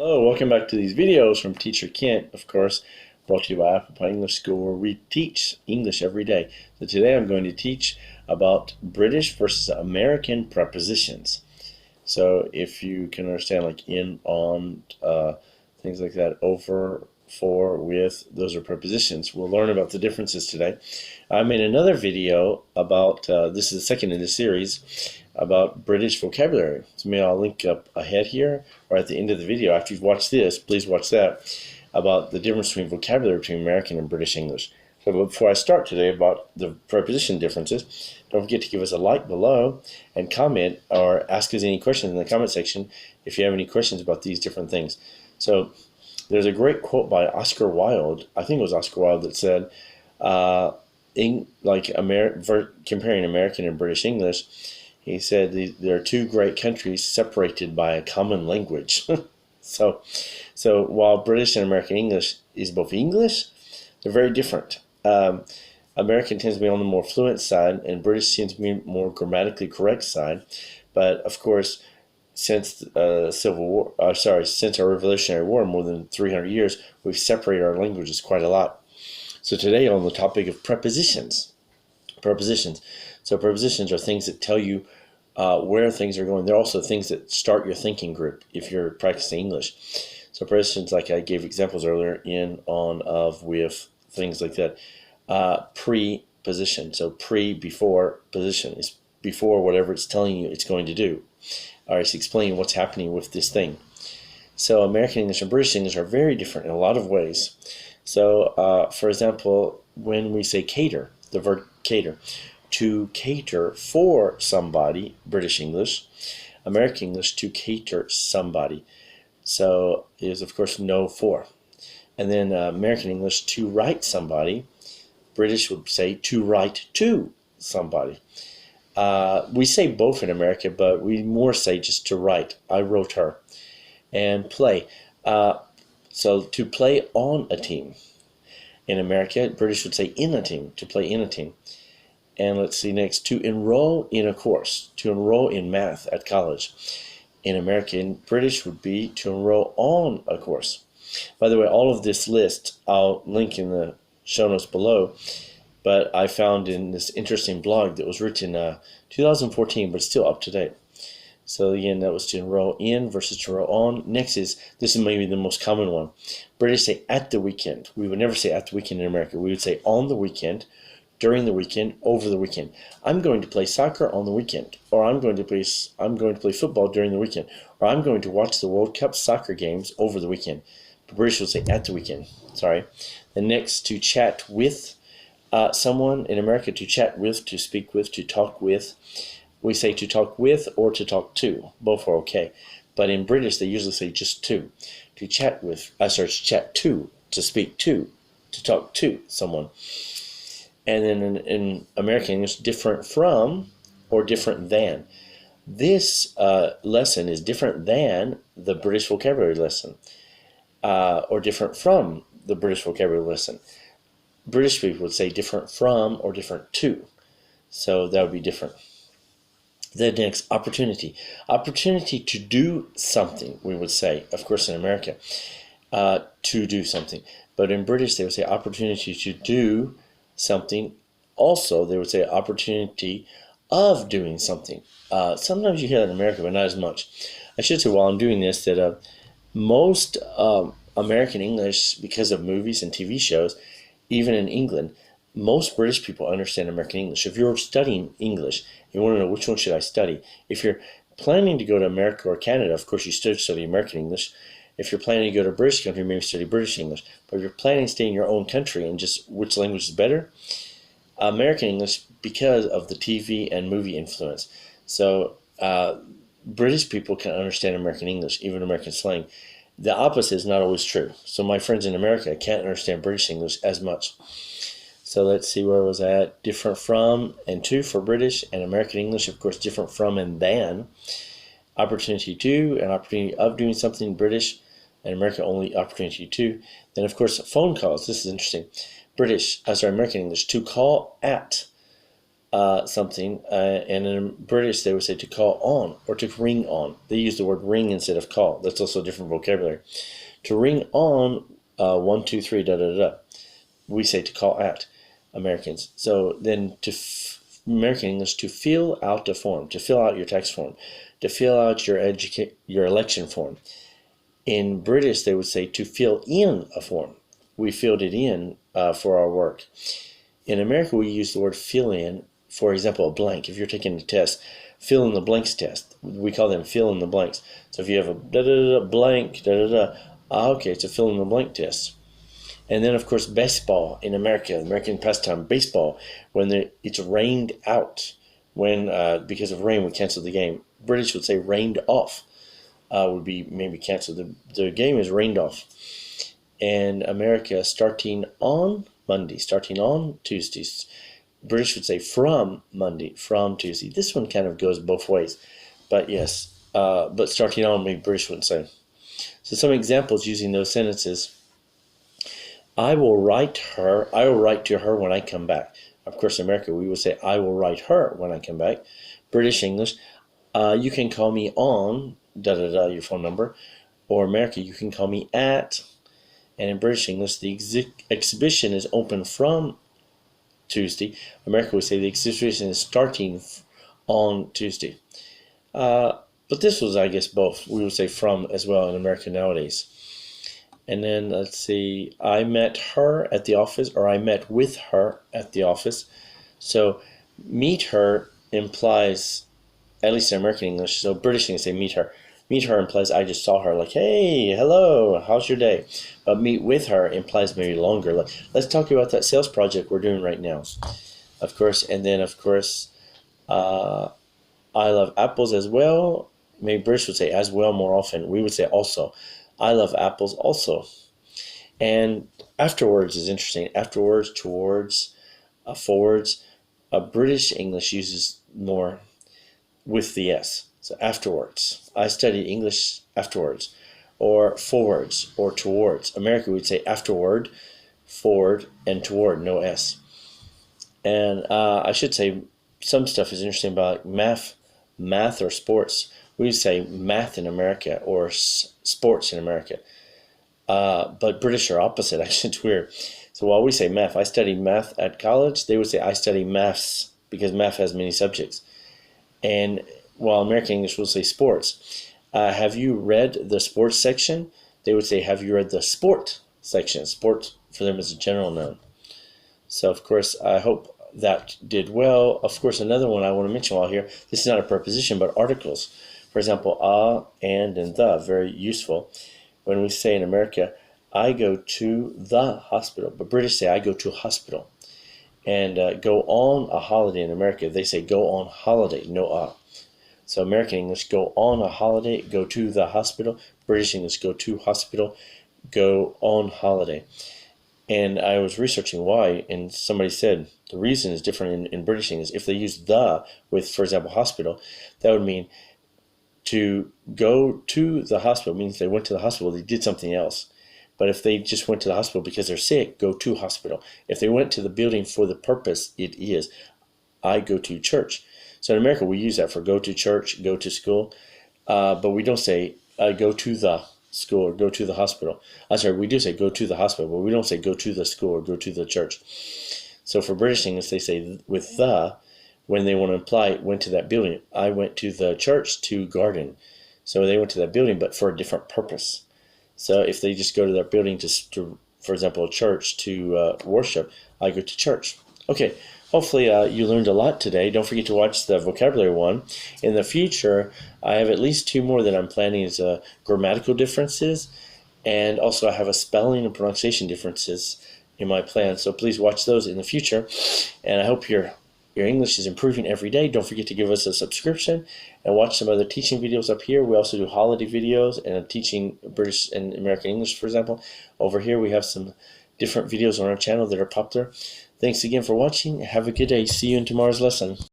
Hello, welcome back to these videos from Teacher Kent, of course, brought to you by Apple Pie English School, where we teach English every day. So today I'm going to teach about British versus American prepositions. So if you can understand like in, on, things like that, over, for, with, those are prepositions. We'll learn about the differences today. I made another video about, this is the second in the series, about British vocabulary. So maybe I'll link up ahead here or at the end of the video. After you've watched this, please watch that, about the difference between vocabulary between American and British English. So before I start today about the preposition differences, don't forget to give us a like below and comment or ask us any questions in the comment section if you have any questions about these different things. So there's a great quote by Oscar Wilde, I think it was Oscar Wilde, that said, comparing American and British English, he said there are two great countries separated by a common language. So while British and American English is both English, they're very different. American tends to be on the more fluent side, and British tends to be more grammatically correct side. But of course, since since our Revolutionary War, more than 300 years, we've separated our languages quite a lot. So today on the topic of prepositions. So prepositions are things that tell you where things are going. They're also things that start your thinking group if you're practicing English. So prepositions, like I gave examples earlier, in, on, of, with, things like that. Preposition, so before position is before whatever it's telling you it's going to do, or it's explaining what's happening with this thing. So American English and British English are very different in a lot of ways. So for example, when we say cater, the verb cater, to cater for somebody, British English. American English, to cater somebody. So is of course no for. And then American English, to write somebody. British would say to write to somebody. We say both in America, but we more say just to write. I wrote her. And play. So to play on a team. In America, British would say in a team, to play in a team. And let's see next, to enroll in a course, to enroll in math at college. In American, British would be to enroll on a course. By the way, all of this list I'll link in the show notes below, but I found in this interesting blog that was written 2014, but still up to date. So again, that was to enroll in versus to enroll on. Next is, this is maybe the most common one. British say at the weekend. We would never say at the weekend in America. We would say on the weekend, during the weekend, over the weekend. I'm going to play soccer on the weekend, or I'm going to play football during the weekend, or I'm going to watch the World Cup soccer games over the weekend. But British will say at the weekend. Sorry. The next, to chat with someone. In America, to chat with, to speak with, to talk with. We say to talk with or to talk to. Both are okay. But in British, they usually say just to. To chat with, to chat to speak to talk to someone. And then in American English, different from or different than. This lesson is different than the British vocabulary lesson, or different from the British vocabulary lesson. British people would say different from or different to. So that would be different. Then next, opportunity. Opportunity to do something, we would say, of course in America, to do something. But in British, they would say opportunity to do something. Also, they would say opportunity of doing something. Sometimes you hear that in America, but not as much. I should say while I'm doing this that most American English, because of movies and TV shows, even in England, most British people understand American English. If you're studying English, you want to know which one should I study. If you're planning to go to America or Canada, of course you should study American English. If you're planning to go to a British country, maybe study British English. But if you're planning to stay in your own country and just which language is better, American English, because of the TV and movie influence. So British people can understand American English, even American slang. The opposite is not always true. So my friends in America can't understand British English as much. So let's see where I was at. Different from and to for British, and American English, of course, different from and than. Opportunity to and opportunity of doing something, British, and American only opportunity to. Then, of course, phone calls. This is interesting. American English, to call at something, and in British they would say to call on or to ring on. They use the word ring instead of call. That's also a different vocabulary. To ring on, 1, 2, 3, da da da. We say to call at, Americans. So then American English, to fill out a form, to fill out your tax form, to fill out your election form. In British they would say to fill in a form. We filled it in for our work. In America we use the word fill in. For example, a blank. If you're taking a test, fill in the blanks test. We call them fill in the blanks. So if you have a da da da blank da da da, okay, it's a fill in the blank test. And then of course baseball in America, American pastime baseball, when it's rained out, when because of rain we cancel the game. British would say rained off, would be maybe canceled. The game is rained off. And America, starting on Monday, starting on Tuesdays. British would say from Monday, from Tuesday. This one kind of goes both ways, but yes, but starting on, maybe British wouldn't say. So some examples using those sentences. I will write to her when I come back. Of course, in America, we would say I will write her when I come back. British English, you can call me on, da da da, your phone number. Or America, you can call me at. And in British English, the exhibition is open from Tuesday. America would say the exhibition is starting on Tuesday. But this was, I guess, both. We would say from as well in America nowadays. And then let's see, I met her at the office, or I met with her at the office. So meet her implies, at least in American English, so British English say meet her. Meet her implies I just saw her, like, hey, hello, how's your day? But meet with her implies maybe longer. Like, let's talk about that sales project we're doing right now. Of course, and then of course, I love apples as well. Maybe British would say as well more often. We would say also. I love apples also. And afterwards is interesting. Afterwards, towards, forwards. British English uses more with the S. So afterwards. I studied English afterwards. Or forwards or towards. America would say afterward, forward, and toward, no S. And I should say some stuff is interesting about math or sports. We would say math in America or sports in America. But British are opposite, actually. It's weird. So while we say math, I studied math at college, they would say I study maths, because math has many subjects. And while American English will say sports. Have you read the sports section? They would say, have you read the sport section? Sport for them is a general noun. So, of course, I hope that did well. Of course, another one I want to mention while here, this is not a preposition, but articles. For example, and the, very useful. When we say in America, I go to the hospital, but British say I go to a hospital. And go on a holiday in America, they say go on holiday, no . So American English, go on a holiday, go to the hospital. British English, go to hospital, go on holiday. And I was researching why, and somebody said the reason is different in British English. If they use the with, for example, hospital, that would mean to go to the hospital means they went to the hospital, they did something else. But if they just went to the hospital because they're sick, go to hospital. If they went to the building for the purpose, it is, I go to church. So in America, we use that for go to church, go to school, but we don't say go to the school or go to the hospital. I'm sorry, we do say go to the hospital, but we don't say go to the school or go to the church. So for British English, they say with the, when they want to imply went to that building. I went to the church to garden. So they went to that building, but for a different purpose. So if they just go to that building to for example, a church to worship, I go to church. Okay. Hopefully you learned a lot today. Don't forget to watch the vocabulary one. In the future, I have at least 2 more that I'm planning as grammatical differences, and also I have a spelling and pronunciation differences in my plan. So please watch those in the future. And I hope your English is improving every day. Don't forget to give us a subscription and watch some other teaching videos up here. We also do holiday videos and teaching British and American English, for example. Over here we have some different videos on our channel that are popular. Thanks again for watching. Have a good day. See you in tomorrow's lesson.